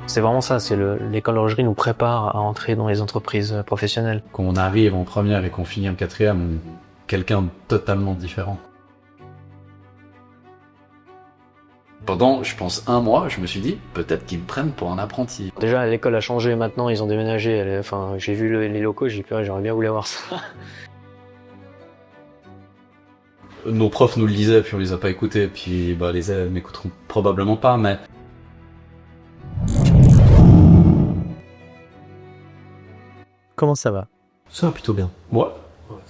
C'est vraiment ça, l'école d'horlogerie nous prépare à entrer dans les entreprises professionnelles. Quand on arrive en première et qu'on finit en quatrième, on est quelqu'un de totalement différent. Pendant, je pense, 1 mois, je me suis dit, peut-être qu'ils me prennent pour un apprenti. Déjà, l'école a changé maintenant, ils ont déménagé. J'ai vu les locaux, j'ai dit, purée, j'aurais bien voulu avoir ça. Nos profs nous le disaient, puis on les a pas écoutés, puis les élèves m'écouteront probablement pas, mais... Comment ça va? Ça va plutôt bien. Ouais,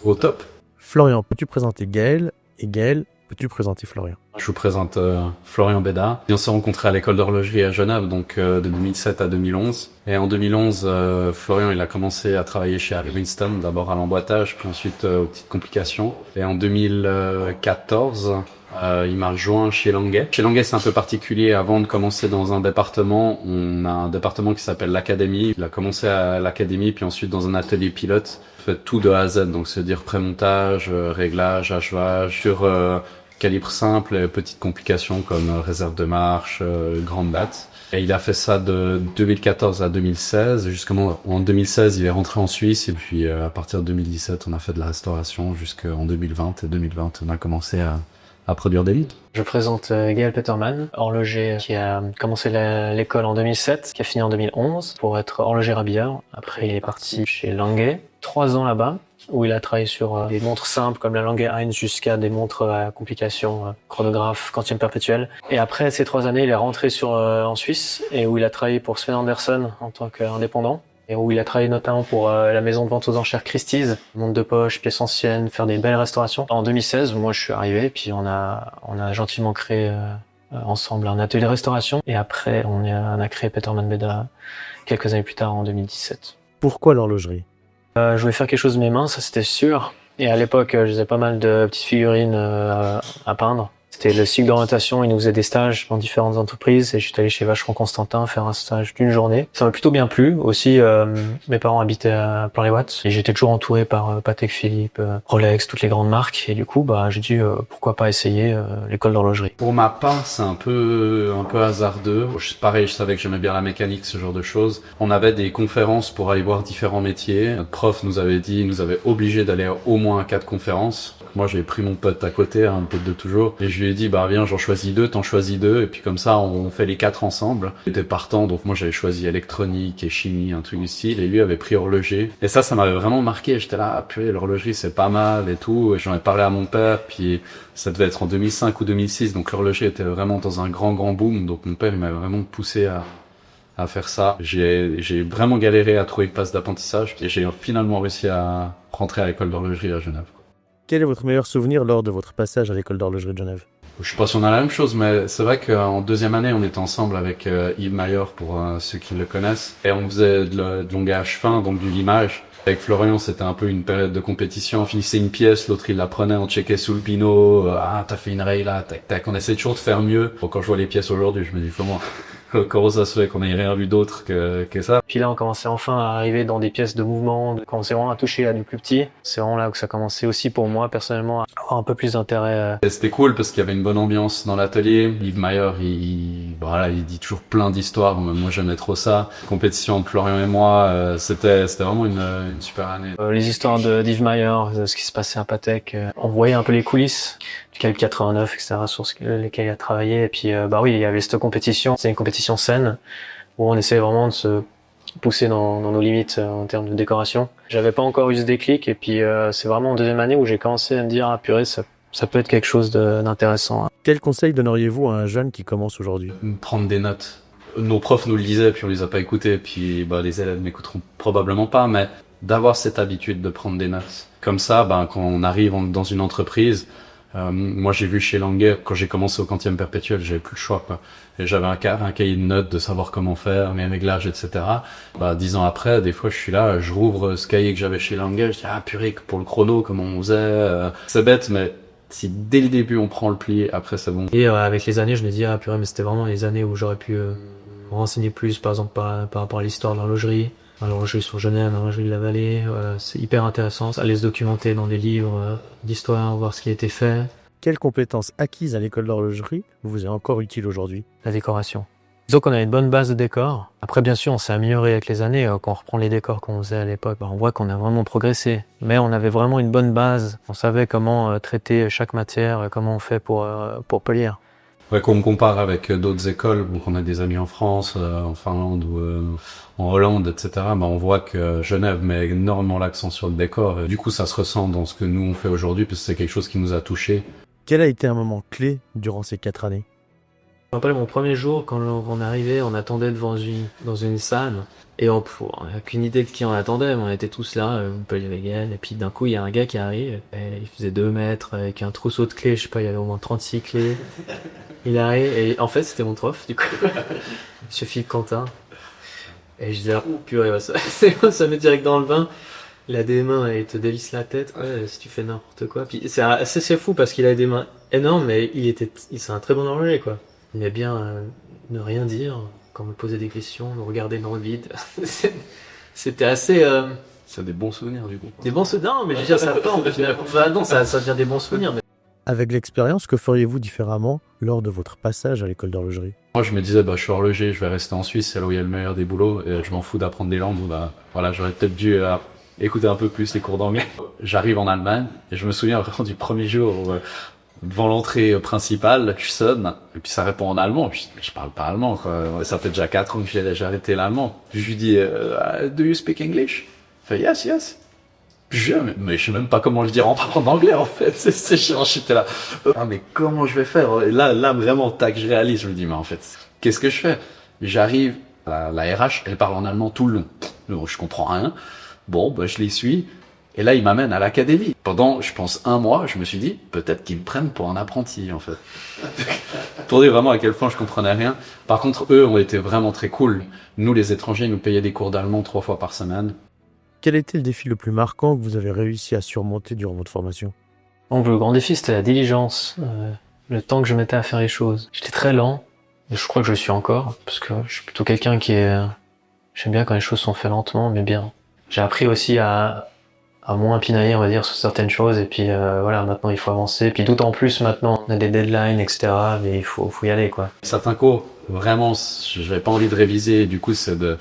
au top. Florian, peux-tu présenter Gaël? Et Gaël, peux-tu présenter Florian? Je vous présente Florian Bédard. On s'est rencontrés à l'école d'horlogerie à Genève, donc de 2007 à 2011. Et en 2011, Florian il a commencé à travailler chez Harry Winston, d'abord à l'emboîtage, puis ensuite aux petites complications. Et en 2014, il m'a rejoint chez Languet. Chez Languet, c'est un peu particulier. Avant de commencer dans un département, on a un département qui s'appelle l'académie. Il a commencé à l'académie, puis ensuite dans un atelier pilote. Il fait tout de A à Z, donc c'est-à-dire prémontage, réglage, achevage, sur calibre simple et petites complications comme réserve de marche, grande date. Et il a fait ça de 2014 à 2016. Jusqu'en 2016, il est rentré en Suisse. Et puis à partir de 2017, on a fait de la restauration jusqu'en 2020. Et 2020, on a commencé à produire des litres. Je présente Gaël Peterman, horloger qui a commencé l'école en 2007, qui a fini en 2011 pour être horloger rabilleur. Après, il est parti chez Languet, 3 ans là-bas, où il a travaillé sur des montres simples comme la Languet Heinz jusqu'à des montres à complications, chronographe, quantième perpétuel. Et après ces 3 années, il est rentré en Suisse et où il a travaillé pour Sven Anderson en tant qu'indépendant. Et où il a travaillé notamment pour la maison de vente aux enchères Christie's, montre de poche, pièces anciennes, faire des belles restaurations. En 2016, moi je suis arrivé, puis on a gentiment créé ensemble un atelier de restauration. Et après, on a créé Peterman Bédard quelques années plus tard, en 2017. Pourquoi l'horlogerie? Je voulais faire quelque chose de mes mains, ça c'était sûr. Et à l'époque, je faisais pas mal de petites figurines à peindre. C'était le cycle d'orientation, il nous faisait des stages dans différentes entreprises et j'étais allé chez Vacheron Constantin faire un stage d'1 journée. Ça m'a plutôt bien plu. Aussi, mes parents habitaient à Plan-les-Ouates et j'étais toujours entouré par Patek Philippe, Rolex, toutes les grandes marques. Et du coup, j'ai dit pourquoi pas essayer l'école d'horlogerie. Pour ma part, c'est un peu hasardeux. Pareil, je savais que j'aimais bien la mécanique, ce genre de choses. On avait des conférences pour aller voir différents métiers. Notre prof nous avait obligé d'aller au moins à 4 conférences. Moi, j'ai pris mon pote à côté, un pote de toujours, et je lui ai dit, viens, j'en choisis 2, t'en choisis 2, et puis comme ça, on fait les 4 ensemble. J'étais partant, donc moi, j'avais choisi électronique et chimie, un truc du style, et lui avait pris horloger. Et ça m'avait vraiment marqué. J'étais là, purée, l'horlogerie, c'est pas mal et tout. Et j'en ai parlé à mon père, puis ça devait être en 2005 ou 2006, donc l'horloger était vraiment dans un grand boom. Donc mon père, il m'avait vraiment poussé à faire ça. J'ai vraiment galéré à trouver une place d'apprentissage, et j'ai finalement réussi à rentrer à l'école d'horlogerie à Genève. Quel est votre meilleur souvenir lors de votre passage à l'école d'horlogerie de Genève? Je sais pas si on a la même chose, mais c'est vrai qu'en 2e année, on était ensemble avec Yves Maillard, pour ceux qui le connaissent. Et on faisait de l'ongage fin, donc du limage. Avec Florian, c'était un peu une période de compétition. On finissait une pièce, l'autre il la prenait, on checkait sous le pinot. T'as fait une rail là, tac tac. On essaie toujours de faire mieux. Bon, quand je vois les pièces aujourd'hui, je me dis, comment ça se fait qu'on ait rien vu d'autre que ça. Puis là, on commençait enfin à arriver dans des pièces de mouvement, on commençait vraiment à toucher à du plus petit. C'est vraiment là que ça commençait aussi pour moi, personnellement, à avoir un peu plus d'intérêt. C'était cool parce qu'il y avait une bonne ambiance dans l'atelier. Yves Maillard, il dit toujours plein d'histoires. Moi, j'aimais trop ça. Compétition entre Florian et moi, c'était vraiment une super année. Les histoires d'Yves Maillard, ce qui se passait à Patek, on voyait un peu les coulisses du calibre 89, etc., sur lesquels il a travaillé. Et puis, oui, il y avait cette compétition. C'est une compétition saine où on essayait vraiment de se pousser dans nos limites en termes de décoration. J'avais pas encore eu ce déclic, et puis c'est vraiment en 2e année où j'ai commencé à me dire, purée, ça peut être quelque chose d'intéressant. Quel conseil donneriez-vous à un jeune qui commence aujourd'hui? Prendre des notes. Nos profs nous le disaient, puis on les a pas écoutés, puis les élèves m'écouteront probablement pas, mais d'avoir cette habitude de prendre des notes. Comme ça, quand on arrive dans une entreprise, moi j'ai vu chez Languet, quand j'ai commencé au quantième perpétuel, j'avais plus le choix, quoi. Et j'avais un cahier de notes de savoir comment faire, mes réglages, etc. 10 ans après, des fois je suis là, je rouvre ce cahier que j'avais chez Languet, je dis, purée, pour le chrono, comment on faisait, c'est bête, mais si dès le début on prend le pli, après c'est bon. Et avec les années, je me dis, purée, mais c'était vraiment les années où j'aurais pu me renseigner plus, par exemple par rapport à l'histoire de l'horlogerie. L'horlogerie sur Genève, l'horlogerie de la Vallée, c'est hyper intéressant. Aller se documenter dans des livres d'histoire, voir ce qui a été fait. Quelles compétences acquises à l'école d'horlogerie vous est encore utile aujourd'hui? La décoration. Disons qu'on a une bonne base de décors. Après, bien sûr, on s'est amélioré avec les années. Quand on reprend les décors qu'on faisait à l'époque, on voit qu'on a vraiment progressé. Mais on avait vraiment une bonne base. On savait comment traiter chaque matière, comment on fait pour polir. Ouais, qu'on me compare avec d'autres écoles, où on a des amis en France, en Finlande ou en Hollande, etc. On voit que Genève met énormément l'accent sur le décor. Et du coup, ça se ressent dans ce que nous on fait aujourd'hui, parce que c'est quelque chose qui nous a touchés. Quel a été un moment clé durant ces 4 années? Je me rappelle mon premier jour, quand on arrivait, on attendait dans une salle. Et on n'a aucune idée de qui on attendait, mais on était tous là, Montpellier Vegan. Et puis d'un coup, il y a un gars qui arrive, et il faisait 2 mètres, avec un trousseau de clés, je sais pas, il y avait au moins 36 clés. Il arrive, et en fait, c'était mon prof, du coup. Monsieur Philippe Quentin. Et je disais, oh purée, ça met direct dans le bain. Il a des mains et il te dévisse la tête. Ouais, si tu fais n'importe quoi. Puis c'est fou parce qu'il a des mains énormes, mais c'est un très bon horloger, quoi. Il aimait bien ne rien dire quand on me posait des questions, me regarder dans le vide. C'était assez. C'est des bons souvenirs, du coup. Des bons souvenirs. Non, mais je veux dire, ça part. Non, ça devient des bons souvenirs. Mais... Avec l'expérience, que feriez-vous différemment lors de votre passage à l'école d'horlogerie? Moi, je me disais, je suis horloger, je vais rester en Suisse, c'est là où il y a le meilleur des boulots, et je m'en fous d'apprendre des langues. Voilà, j'aurais peut-être dû écouter un peu plus les cours d'anglais. J'arrive en Allemagne, et je me souviens vraiment du premier jour où, devant l'entrée principale, je sonne, et puis ça répond en allemand. Puis, mais je parle pas allemand, quoi. Ça fait déjà 4 ans que j'ai arrêté l'allemand. Puis je lui dis, do you speak English? Il fait, yes, yes. Mais je sais même pas comment le dire en anglais, en fait. C'est chiant, j'étais là. Ah, mais comment je vais faire? Et là, vraiment, tac, je réalise. Je me dis, mais en fait, qu'est-ce que je fais? J'arrive, la RH, elle parle en allemand tout le long. Je comprends rien. Bon, je les suis. Et là, ils m'amènent à l'académie. Pendant, je pense, 1 mois, je me suis dit, peut-être qu'ils me prennent pour un apprenti, en fait. Pour dire vraiment à quel point je comprenais rien. Par contre, eux ont été vraiment très cool. Nous, les étrangers, ils nous payaient des cours d'allemand 3 fois par semaine. Quel était le défi le plus marquant que vous avez réussi à surmonter durant votre formation? Donc, le grand défi, c'était la diligence. Le temps que je mettais à faire les choses. J'étais très lent. Et je crois que je le suis encore. Parce que je suis plutôt quelqu'un qui est... J'aime bien quand les choses sont faites lentement, mais bien. J'ai appris aussi à moins pinailler, on va dire, sur certaines choses. Et puis voilà, maintenant il faut avancer. Puis d'autant plus maintenant, on a des deadlines, etc. Mais il faut y aller, quoi. Certains cours, vraiment, j'avais pas envie de réviser. Et du coup, c'est de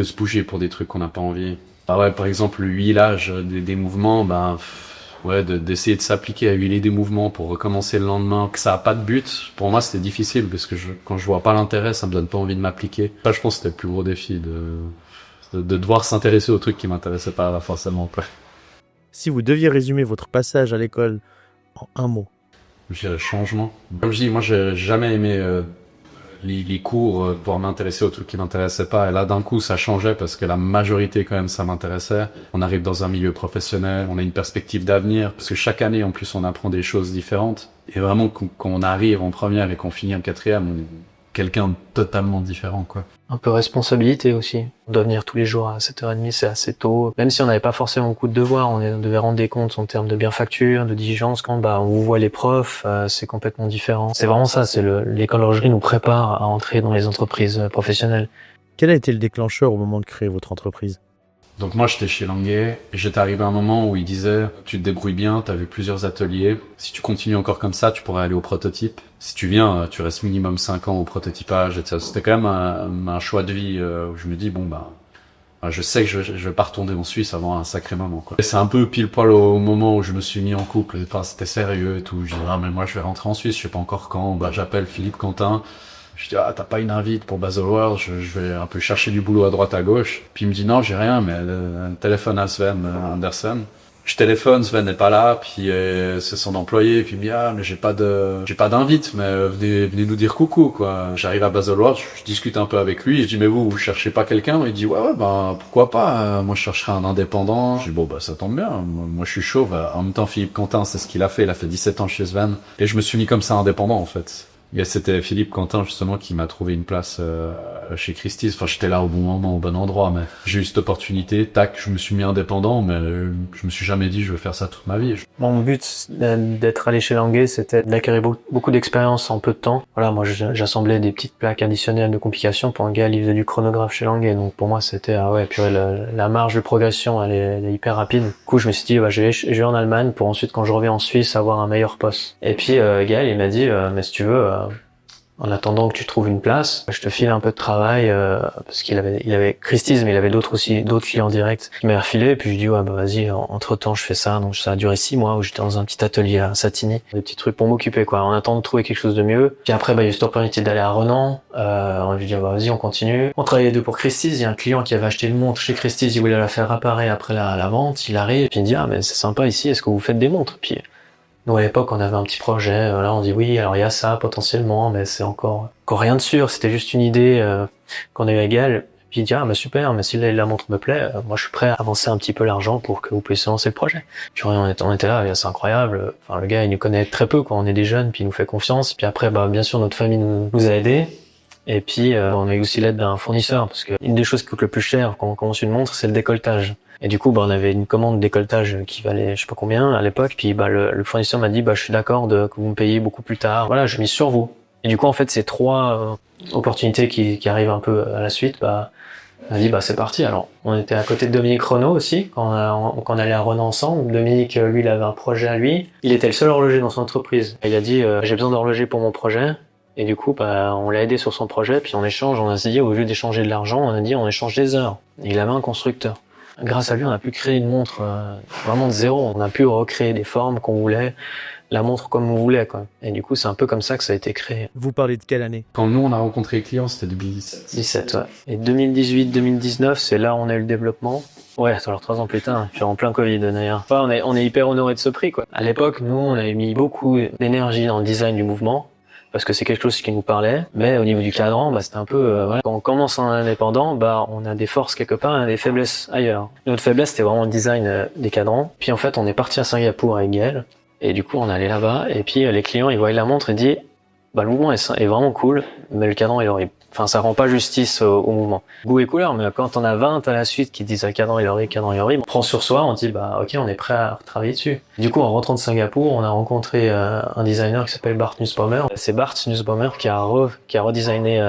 se bouger pour des trucs qu'on n'a pas envie. Ouais, par exemple, le huilage des mouvements, d'essayer de s'appliquer à huiler des mouvements pour recommencer le lendemain, que ça a pas de but. Pour moi, c'était difficile parce que quand je vois pas l'intérêt, ça me donne pas envie de m'appliquer. Ça, je pense que c'était le plus gros défi de devoir s'intéresser aux trucs qui m'intéressaient pas forcément, quoi. Si vous deviez résumer votre passage à l'école en un mot. Je dirais changement. Comme je dis, moi, j'ai jamais aimé les cours pour m'intéresser aux trucs qui m'intéressaient pas. Et là, d'un coup, ça changeait parce que la majorité, quand même, ça m'intéressait. On arrive dans un milieu professionnel, on a une perspective d'avenir. Parce que chaque année, en plus, on apprend des choses différentes. Et vraiment, quand on arrive en première et qu'on finit en quatrième, on est quelqu'un de totalement différent, quoi. Un peu responsabilité aussi. On doit venir tous les jours à 7h30, c'est assez tôt. Même si on n'avait pas forcément beaucoup de devoirs, on devait rendre des comptes en termes de bienfacture, de diligence. Quand on vous voit les profs, c'est complètement différent. C'est vraiment ça, l'école d'horlogerie nous prépare à entrer dans les entreprises professionnelles. Quel a été le déclencheur au moment de créer votre entreprise? Donc moi, j'étais chez Languet, et j'étais arrivé à un moment où il disait, tu te débrouilles bien, t'as vu plusieurs ateliers, si tu continues encore comme ça, tu pourrais aller au prototype. Si tu viens, tu restes minimum 5 ans au prototypage, etc. C'était quand même un choix de vie où je me dis, je sais que je vais pas retourner en Suisse avant un sacré moment, quoi. Et c'est un peu pile poil au moment où je me suis mis en couple, c'était sérieux et tout. Je dis, mais moi je vais rentrer en Suisse, je sais pas encore quand. J'appelle Philippe Quentin. Je dis, t'as pas une invite pour Baselworld? Je vais un peu chercher du boulot à droite à gauche. Puis il me dit, non, j'ai rien, mais téléphone à Sven Andersen. Je téléphone, Sven n'est pas là, puis c'est son employé, puis il me dit, mais j'ai pas d'invite, mais venez nous dire coucou, quoi. J'arrive à Baselworld, je discute un peu avec lui, et je dis, mais vous cherchez pas quelqu'un? Il dit, ouais, pourquoi pas, moi je chercherai un indépendant. Je dis, ça tombe bien, moi je suis chauve. En même temps, Philippe Quentin, c'est ce qu'il a fait, il a fait 17 ans chez Sven, et je me suis mis comme ça indépendant, en fait. Et c'était Philippe Quentin, justement, qui m'a trouvé une place chez Christie's. Enfin, j'étais là au bon moment, au bon endroit, mais j'ai eu cette opportunité. Tac, je me suis mis indépendant, mais je me suis jamais dit je vais faire ça toute ma vie. Mon but d'être allé chez Languet, c'était d'acquérir beaucoup d'expérience en peu de temps. Voilà, moi, j'assemblais des petites plaques additionnelles de complications pour un gars, il faisait du chronographe chez Languet. Donc, pour moi, c'était, la marge de progression, elle est hyper rapide. Du coup, je me suis dit, je vais en Allemagne pour ensuite, quand je reviens en Suisse, avoir un meilleur poste. Et puis, Gaël, il m'a dit, mais si tu veux, En attendant que tu trouves une place, je te file un peu de travail, parce qu'il avait Christie's, mais il avait d'autres clients directs qui m'avaient refilé, et puis je dis, ouais, bah, vas-y, entre temps, je fais ça. Donc, ça a duré 6 mois où j'étais dans un petit atelier à Satigny. Des petits trucs pour m'occuper, quoi, en attendant de trouver quelque chose de mieux. Puis après, bah, il y a eu cette opportunité d'aller à Renan. On lui dit, bah, vas-y, on continue. On travaillait les deux pour Christie's. Il y a un client qui avait acheté une montre chez Christie's, il voulait la faire réparer après la vente. Il arrive, et puis il dit, ah, mais c'est sympa ici, est-ce que vous faites des montres? Puis, nous, à l'époque, on avait un petit projet. Là, on dit oui, alors il y a ça potentiellement, mais c'est encore rien de sûr. C'était juste une idée qu'on a eu à Gaël. Puis il dit, ah, bah super, mais si la montre me plaît, moi je suis prêt à avancer un petit peu l'argent pour que vous puissiez lancer le projet. Puis on était là, c'est incroyable. Enfin, le gars, il nous connaît très peu, quoi. On est des jeunes, puis il nous fait confiance. Puis après, bah, bien sûr, notre famille nous a aidés. Et puis, on a eu aussi l'aide d'un fournisseur, parce que une des choses qui coûte le plus cher quand on commence une montre, c'est le décolletage. Et du coup, bah, on avait une commande de décolletage qui valait je sais pas combien à l'époque. Puis, bah, le fournisseur m'a dit, bah, je suis d'accord que vous me payiez beaucoup plus tard. Voilà, je mise sur vous. Et du coup, en fait, ces 3 opportunités qui arrivent un peu à la suite, bah, on a dit, bah, c'est parti. Alors, on était à côté de Dominique Renaud aussi, quand on allait à Renan ensemble. Dominique, lui, il avait un projet à lui. Il était le seul horloger dans son entreprise. Il a dit, j'ai besoin d'horloger pour mon projet. Et du coup, bah, on l'a aidé sur son projet. Puis en échange, on a dit, au lieu d'échanger de l'argent, on a dit, on échange des heures. Et il avait un constructeur. Grâce à lui, on a pu créer une montre vraiment de zéro. On a pu recréer des formes qu'on voulait, la montre comme on voulait, quoi. Et du coup, c'est un peu comme ça que ça a été créé. Vous parlez de quelle année? Quand nous, on a rencontré les clients, c'était 2017. 17, ouais. Et 2018-2019, c'est là où on a eu le développement. Ouais, alors 3 ans plus tard, je suis en plein Covid d'ailleurs. Enfin, on est hyper honoré de ce prix, quoi. À l'époque, nous, on avait mis beaucoup d'énergie dans le design du mouvement, parce que c'est quelque chose qui nous parlait. Mais au niveau du cadran, bah, c'était un peu, voilà. Quand on commence en indépendant, bah, on a des forces quelque part, on a des faiblesses ailleurs. Notre faiblesse, c'était vraiment le design des cadrans. Puis en fait, on est parti à Singapour avec Gaël. Et du coup, on allait là-bas. Et puis, les clients, ils voyaient la montre et disent, bah, le mouvement est vraiment cool, mais le cadran est horrible. Enfin, ça rend pas justice au mouvement. Goût et couleur, mais quand on a 20 à la suite qui disent, le cadran est horrible, on prend sur soi, on dit, bah, ok, on est prêt à travailler dessus. Du coup, en rentrant de Singapour, on a rencontré un designer qui s'appelle Bart Nussbaumer. C'est Bart Nussbaumer qui a redesigné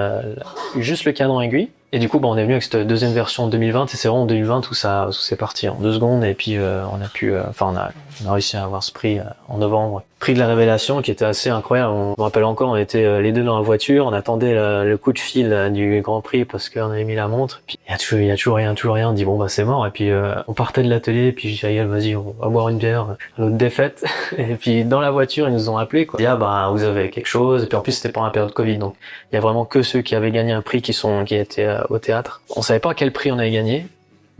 juste le cadran aiguille. Et du coup, bah, on est venu avec cette deuxième version en 2020, et c'est vraiment en 2020 où c'est parti en 2 secondes, et puis on a réussi à avoir ce prix en novembre. Prix de la révélation qui était assez incroyable. On me rappelle encore, on était les deux dans la voiture, on attendait le coup de fil du Grand Prix parce qu'on avait mis la montre. Puis il y a toujours rien. On dit bon bah c'est mort. Et puis on partait de l'atelier, puis j'ai dit vas-y, on va boire une bière, notre défaite. Et puis dans la voiture ils nous ont appelé quoi. Il dit ah bah vous avez quelque chose. Et puis en plus c'était pendant la période Covid, donc il y a vraiment que ceux qui avaient gagné un prix qui étaient au théâtre. On savait pas quel prix on avait gagné.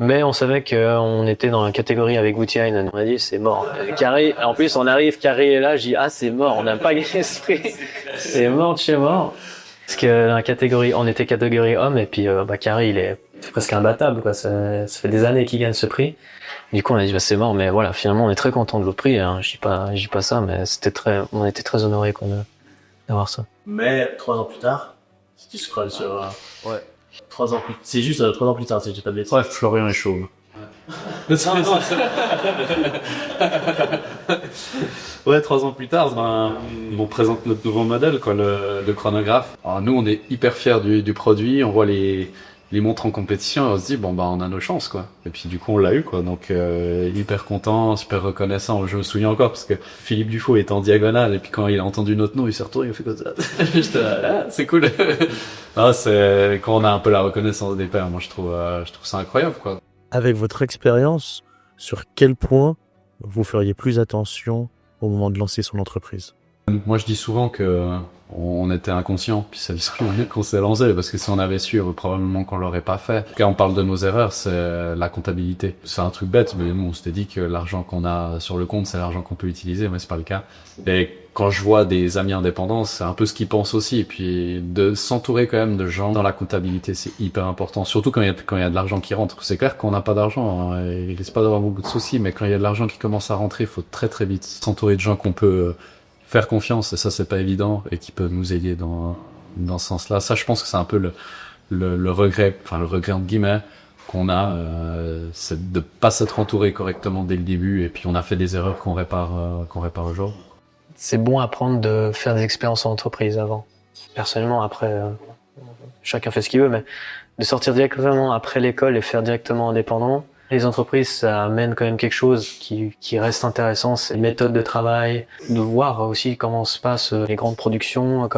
Mais on savait qu'on était dans la catégorie avec Woody Allen. On a dit, c'est mort. Carré, en plus, on arrive, Carré est là, je dis, ah, c'est mort, on n'a pas gagné ce prix. C'est mort de chez mort. Parce que dans la catégorie, on était catégorie homme, et puis, Carré, c'est presque imbattable, quoi. Ça fait des années qu'il gagne ce prix. Du coup, on a dit, bah, c'est mort, mais voilà, finalement, on est très content de l'autre prix, hein. Je dis pas ça, mais on était très honorés d'avoir ça. Mais 3 ans plus tard, si tu scrolles sur... Ouais. 3 ans plus tard. C'est juste 3 ans plus tard, si j'ai pas de bêtises. Ouais, Florian est chauve. Ouais, 3 ans plus tard, on présente notre nouveau modèle, quoi, le chronographe. Alors, nous, on est hyper fiers du produit, on voit les montres en compétition et on se dit, bon, bah, on a nos chances, quoi. Et puis, du coup, on l'a eu, quoi. Donc, hyper content, super reconnaissant. Je me souviens encore parce que Philippe Dufault est en diagonale et puis quand il a entendu notre nom, il s'est retourné, il a fait comme ça. J'étais là, c'est cool. Ah, c'est quand on a un peu la reconnaissance des pairs, moi, je trouve ça incroyable, quoi. Avec votre expérience, sur quel point vous feriez plus attention au moment de lancer son entreprise? Moi, je dis souvent que on était inconscient, puis c'est le seul moyen qu'on s'est lancé, parce que si on avait su, probablement qu'on l'aurait pas fait. Quand on parle de nos erreurs, c'est la comptabilité. C'est un truc bête, mais nous, on s'était dit que l'argent qu'on a sur le compte, c'est l'argent qu'on peut utiliser, mais c'est pas le cas. Et quand je vois des amis indépendants, c'est un peu ce qu'ils pensent aussi. Et puis, de s'entourer quand même de gens dans la comptabilité, c'est hyper important. Surtout quand il y a de l'argent qui rentre. C'est clair qu'on n'a pas d'argent, hein, et il risque pas d'avoir beaucoup de soucis, mais quand il y a de l'argent qui commence à rentrer, il faut très très vite s'entourer de gens qu'on peut faire confiance, et ça c'est pas évident, et qui peuvent nous aider dans ce sens-là. Ça, je pense que c'est un peu le regret, enfin le regret entre guillemets qu'on a, c'est de pas s'être entouré correctement dès le début, et puis on a fait des erreurs qu'on répare aujourd'hui. C'est bon à prendre de faire des expériences en entreprise avant. Personnellement, après, chacun fait ce qu'il veut, mais de sortir directement après l'école et faire directement indépendant, Les entreprises, ça amène quand même quelque chose qui reste intéressant, c'est les méthodes de travail, de voir aussi comment se passent les grandes productions,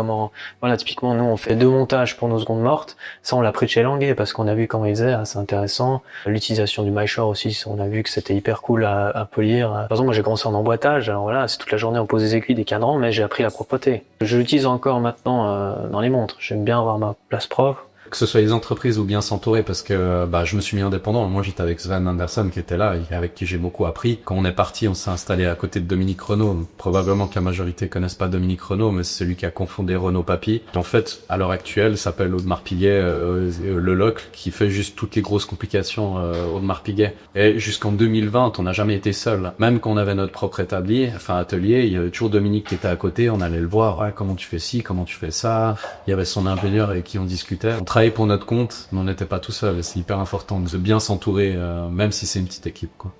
voilà, typiquement, nous, on fait 2 montages pour nos secondes mortes. Ça, on l'a pris de chez Languet parce qu'on a vu comment ils faisaient, c'est intéressant. L'utilisation du MyShore aussi, on a vu que c'était hyper cool à polir. Par exemple, moi, j'ai commencé en emboîtage. Alors voilà, c'est toute la journée, on pose des aiguilles, des cadrans, mais j'ai appris la propreté. Je l'utilise encore maintenant dans les montres. J'aime bien avoir ma place propre. Que ce soit les entreprises ou bien s'entourer, parce que je me suis mis indépendant. Moi, j'étais avec Sven Anderson qui était là et avec qui j'ai beaucoup appris. Quand on est parti, on s'est installé à côté de Dominique Renault. Probablement que la majorité connaissent pas Dominique Renault, mais c'est celui qui a confondé Renault Papy. En fait, à l'heure actuelle, s'appelle Audemars Piguet le Locle, qui fait juste toutes les grosses complications Audemars Piguet. Et jusqu'en 2020, on n'a jamais été seul. Même quand on avait notre propre atelier, il y avait toujours Dominique qui était à côté. On allait le voir. Ouais, comment tu fais ci, comment tu fais ça. Il y avait son ingénieur avec qui on discutait. On travaillait pour notre compte, mais on n'était pas tout seul. C'est hyper important de bien s'entourer, même si c'est une petite équipe, quoi.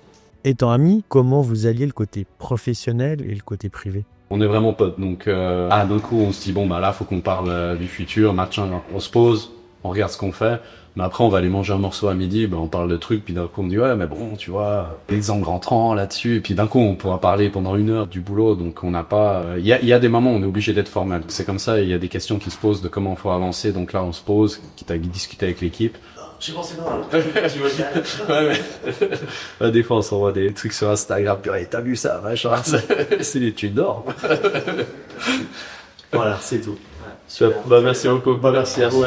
Étant amis, comment vous alliez le côté professionnel et le côté privé? On est vraiment potes, donc d'un coup on se dit bon là faut qu'on parle du futur, machin. On se pose, on regarde ce qu'on fait. Mais après on va aller manger un morceau à midi, on parle de trucs, puis d'un coup on me dit ouais mais bon tu vois les angles rentrants là-dessus, et puis d'un coup on pourra parler pendant 1 heure du boulot, donc on n'a pas, il y a des moments où on est obligé d'être formel, c'est comme ça, il y a des questions qui se posent de comment il faut avancer, donc là on se pose, quitte à discuter avec l'équipe. J'ai pensé pas. Ouais, des fois on s'envoie des trucs sur Instagram, puis ouais, t'as vu ça, machin, c'est des tu dors. Voilà, c'est tout. Merci beaucoup. Merci à vous.